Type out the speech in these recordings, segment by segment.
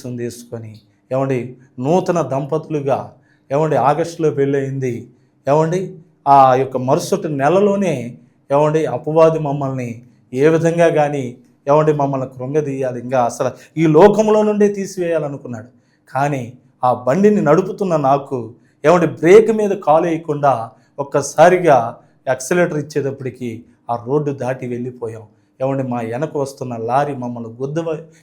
తీసుకొని ఏమండి నూతన దంపతులుగా ఏమండి ఆగస్టులో పెళ్ళయింది. ఏమండి ఆ యొక్క మరుసటి నెలలోనే ఏమండి అపవాది మమ్మల్ని ఏ విధంగా కానీ ఏమండి మమ్మల్ని కృంగదీయాలి, ఇంకా అసలు ఈ లోకంలో నుండే తీసివేయాలనుకున్నాడు. కానీ ఆ బండిని నడుపుతున్న నాకు ఏమండి బ్రేక్ మీద కాలు వేయకుండా ఒక్కసారిగా యాక్సిలేటర్ ఇచ్చేటప్పటికి ఆ రోడ్డు దాటి వెళ్ళిపోయాం. ఏమండి మా వెనక వస్తున్న లారీ మమ్మల్ని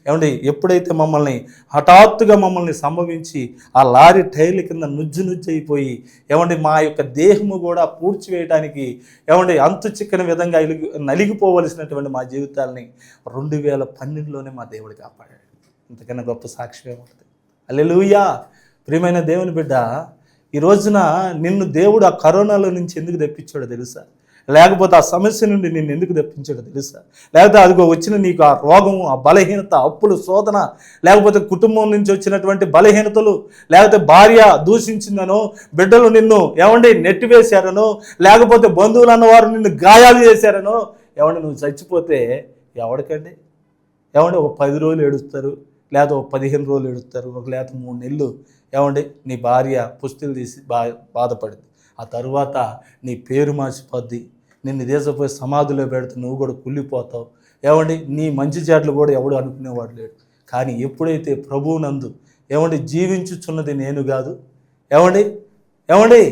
ఏమండి ఎప్పుడైతే మమ్మల్ని హఠాత్తుగా మమ్మల్ని సంభవించి ఆ లారీ టైర్ల కింద నుజ్జు అయిపోయి ఏమండి మా యొక్క దేహము కూడా పూడ్చివేయడానికి ఏమండి అంతు చిక్కని విధంగా నలిగిపోవలసినటువంటి మా జీవితాలని 2012లోనే మా దేవుడు కాపాడాడు. ఇంతకన్నా గొప్ప సాక్ష్యం ఏముంటుంది? హల్లెలూయా. ప్రియమైన దేవుని బిడ్డ, ఈ రోజున నిన్ను దేవుడు ఆ కరోనాలో నుంచి ఎందుకు తెప్పించాడో తెలుసా? లేకపోతే ఆ సమస్య నుండి నిన్ను ఎందుకు తెప్పించాడో తెలుసా? లేకపోతే అదిగో వచ్చిన నీకు ఆ రోగము, ఆ బలహీనత, అప్పులు, శోధన, లేకపోతే కుటుంబం నుంచి వచ్చినటువంటి బలహీనతలు, లేకపోతే భార్య దూషించిందనో, బిడ్డలు నిన్ను ఏమండి నెట్టివేశారనో, లేకపోతే బంధువులు అన్నవారు నిన్ను గాయాలు చేశారనో, ఏమండి నువ్వు చచ్చిపోతే ఎవరికండి? ఏమండి ఒక 10 రోజులు ఏడుస్తారు, లేదా ఒక 15 రోజులు ఏడుస్తారు, లేకపోతే 3 నెలలు ఏమండి నీ భార్య పుస్తులు తీసి బాధపడింది. ఆ తరువాత నీ పేరు మార్చిపోద్ది, నిన్ను దేశపోయి సమాధిలో పెడితే నువ్వు కూడా కుళ్ళిపోతావు. ఏమండి నీ మంచి చెడ్లు కూడా ఎవడు అనుకునేవాడు లేడు. కానీ ఎప్పుడైతే ప్రభువునందు ఏమండి జీవించుచున్నది నేను కాదు, ఏమండి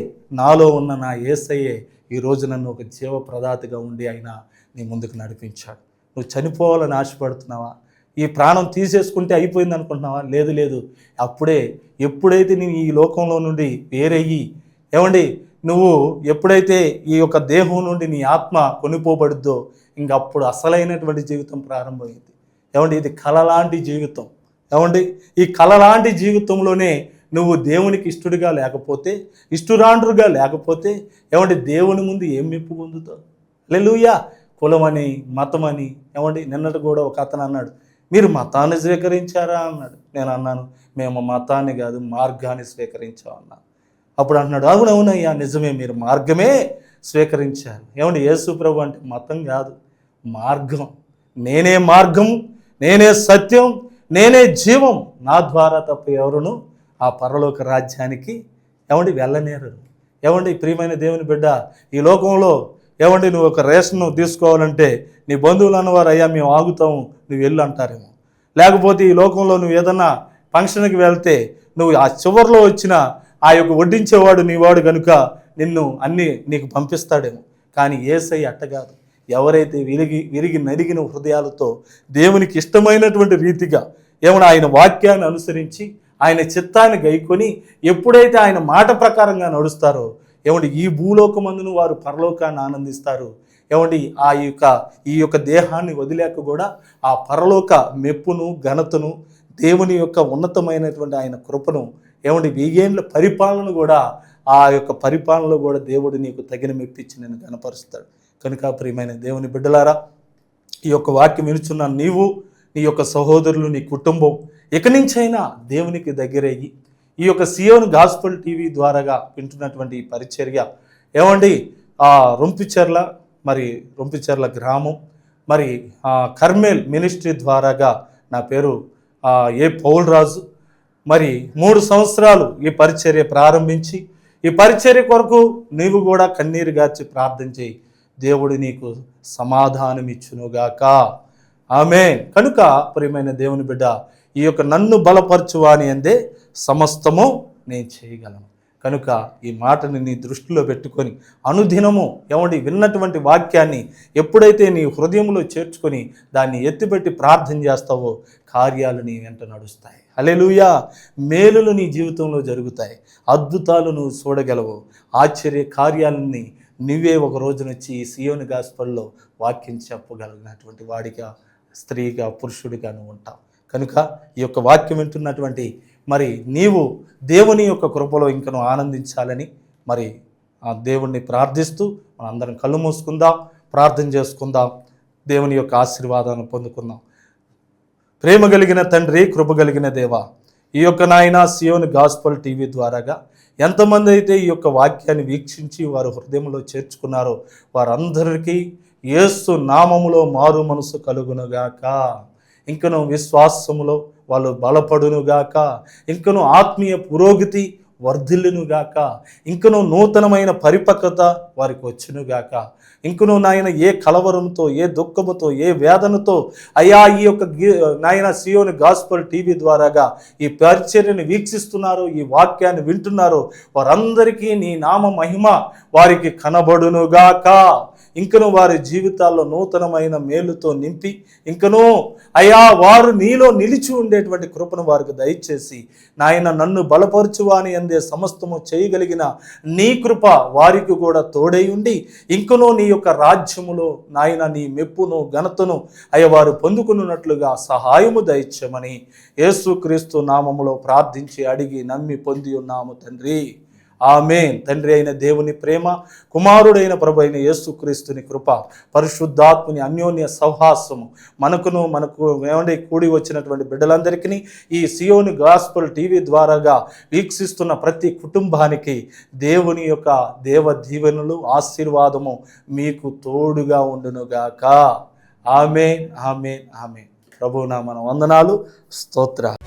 నాలో ఉన్న నా యేసయ్యే ఈరోజు నన్ను ఒక జీవ ప్రదాతగా ఉండి ఆయన నీ ముందుకు నడిపించాడు. నువ్వు చనిపోవాలని ఆశపడుతున్నావా? ఈ ప్రాణం తీసేసుకుంటే అయిపోయింది అనుకుంటున్నావా? లేదు. ఎప్పుడైతే నేను ఈ లోకంలో నుండి వేరయ్యి ఏమండి నువ్వు ఎప్పుడైతే ఈ యొక్క దేహం నుండి నీ ఆత్మ కొనిపోబడుద్దో ఇంకప్పుడు అసలైనటువంటి జీవితం ప్రారంభమైంది. ఏమండి ఇది కలలాంటి జీవితం. ఏమండి ఈ కలలాంటి జీవితంలోనే నువ్వు దేవునికి ఇష్టడుగా లేకపోతే, ఇష్టురాండ్రుగా లేకపోతే ఏమండి దేవుని ముందు ఏం మెప్పు పొందుతావు? హల్లెలూయా. కులమని, మతమని, ఏమండి నిన్నటి కూడా ఒక అతను అన్నాడు, మీరు మతాన్ని స్వీకరించారా అన్నాడు. నేను అన్నాను, మేము మతాన్ని కాదు మార్గాన్ని స్వీకరించాం అన్నాను. అప్పుడు అంటున్నాడు, అవునవునయ్యా నిజమే, మీరు మార్గమే స్వీకరించారు. ఏమండి యేసు ప్రభు అంటే మతం కాదు, మార్గం. నేనే మార్గం, నేనే సత్యం, నేనే జీవం, నా ద్వారా తప్ప ఎవరును ఆ పరలోక రాజ్యానికి ఏమండి వెళ్ళనేరు. ఏమండి ప్రియమైన దేవుని బిడ్డ, ఈ లోకంలో ఏమండి నువ్వు ఒక రేషన్ తీసుకోవాలంటే నీ బంధువులు అన్నవారు అయ్యా మేము ఆగుతాము నువ్వు వెళ్ళు అంటారేమో. లేకపోతే ఈ లోకంలో నువ్వు ఏదన్నా ఫంక్షన్కి వెళ్తే నువ్వు ఆ చివరిలో వచ్చిన ఆ యొక్క వడ్డించేవాడు నీవాడు కనుక నిన్ను అన్నీ నీకు పంపిస్తాడేమో. కానీ యేసయ్య అట్టగాదు. ఎవరైతే విరిగి నలిగిన హృదయాలతో దేవునికి ఇష్టమైనటువంటి రీతిగా ఏమన్నా ఆయన వాక్యాన్ని అనుసరించి ఆయన చిత్తాన్ని గైకొని ఎప్పుడైతే ఆయన మాట ప్రకారంగా నడుస్తారో ఏమండి ఈ భూలోకమందును వారు పరలోకాన్ని ఆనందిస్తారు. ఏమండి ఈ యొక్క దేహాన్ని వదిలేక కూడా ఆ పరలోక మెప్పును, ఘనతను, దేవుని యొక్క ఉన్నతమైనటువంటి ఆయన కృపను, ఏమండి 1000 ఏళ్ళ పరిపాలన కూడా ఆ యొక్క పరిపాలనలో కూడా దేవుడు నీకు తగిన మెప్పించి నేను కనపరుస్తాడు. కనుక ప్రియమైన దేవుని బిడ్డలారా, ఈ యొక్క వాక్యం వినుచున్న నీవు, నీ యొక్క సహోదరులు, నీ కుటుంబం ఇక నుంచైనా దేవునికి దగ్గరయ్యి ఈ యొక్క సియోన్ గాస్పల్ టీవీ ద్వారాగా వింటున్నటువంటి ఈ పరిచర్య ఏమండి రొంపిచెర్ల గ్రామం మరి కర్మేల్ మినిస్ట్రీ ద్వారాగా నా పేరు ఏ పౌల్ రాజు. మరి 3 సంవత్సరాలు ఈ పరిచర్య ప్రారంభించి ఈ పరిచర్య కొరకు నీవు కూడా కన్నీరు గార్చి ప్రార్థన చేయి, దేవుడు నీకు సమాధానం ఇచ్చునుగాక. ఆమేన్. కనుక ప్రియమైన దేవుని బిడ్డ, ఈ యొక్క నన్ను బలపరచువాని అందే సమస్తము నేను చేయగలను. కనుక ఈ మాటని నీ దృష్టిలో పెట్టుకొని అనుదినము ఏమండి విన్నటువంటి వాక్యాన్ని ఎప్పుడైతే నీ హృదయంలో చేర్చుకొని దాన్ని ఎత్తిపెట్టి ప్రార్థన చేస్తావో కార్యాలు నీ వెంట నడుస్తాయి. హల్లెలూయా. మేలులు నీ జీవితంలో జరుగుతాయి, అద్భుతాలు నువ్వు చూడగలవు, ఆశ్చర్య కార్యాలని నువ్వే ఒక రోజునొచ్చి ఈ సియోను గాస్పల్లో వాక్యం చెప్పగలిగినటువంటి వాడిగా, స్త్రీగా, పురుషుడిగా నువ్వు ఉంటావు. కనుక ఈ యొక్క వాక్యం వింటున్నటువంటి మరి నీవు దేవుని యొక్క కృపలో ఇంకను ఆనందించాలని మరి ఆ దేవుణ్ణి ప్రార్థిస్తూ మనందరం కళ్ళు మూసుకుందాం, ప్రార్థన చేసుకుందాం, దేవుని యొక్క ఆశీర్వాదాన్ని పొందుకుందాం. ప్రేమ కలిగిన తండ్రి, కృప కలిగిన దేవా, ఈ యొక్క నాయన సియోన్ గాస్పల్ టీవీ ద్వారాగా ఎంతమంది అయితే ఈ యొక్క వాక్యాన్ని వీక్షించి వారు హృదయంలో చేర్చుకున్నారో వారందరికీ యేసు నామములో మారు మనసు కలుగునుగాక. ఇంకను విశ్వాసములో వాళ్ళు బలపడునుగాక, ఇంకను ఆత్మీయ పురోగతి వర్ధిల్లునుగాక, ఇంకను నూతనమైన పరిపక్వత వారికి వచ్చునుగాక, ఇంకను నాయన ఏ కలవరంతో, ఏ దుఃఖముతో, ఏ వేదనతో అయ్యా ఈ యొక్క నాయన సియోని గాస్పల్ టీవీ ద్వారాగా ఈ పరిచర్యను వీక్షిస్తున్నారో, ఈ వాక్యాన్ని వింటున్నారో వారందరికీ నీ నామ మహిమ వారికి కనబడునుగాక. ఇంకను వారి జీవితాల్లో నూతనమైన మేలుతో నింపి, ఇంకను అయ్యా వారు నీలో నిలిచి ఉండేటువంటి కృపను వారికి దయచేసి, నాయన నన్ను బలపరచువాని అందే సమస్తము చేయగలిగిన నీ కృప వారికి కూడా తోడై ఉండి, ఇంకనూ నీ యొక్క రాజ్యములో నాయన నీ మెప్పును ఘనతను అయ్యా వారు పొందుకున్నట్లుగా సహాయము దయచేయమని యేసుక్రీస్తు నామములో ప్రార్థించి అడిగి నమ్మి పొంది ఉన్నాము తండ్రి. ఆమేన్. తండ్రి అయిన దేవుని ప్రేమ, కుమారుడైన ప్రభు అయిన యేసుక్రీస్తుని కృప, పరిశుద్ధాత్ముని అన్యోన్య సహవాసము మనకు ఏమంటే కూడి వచ్చినటువంటి బిడ్డలందరికీ, ఈ సియోని గాస్పల్ టీవీ ద్వారాగా వీక్షిస్తున్న ప్రతి కుటుంబానికి దేవుని యొక్క దేవ దీవెనలు, ఆశీర్వాదము మీకు తోడుగా ఉండునుగాక. ఆమేన్, ఆమేన్, ఆమేన్. ప్రభువు నామమున వందనాలు, స్తోత్రాలు.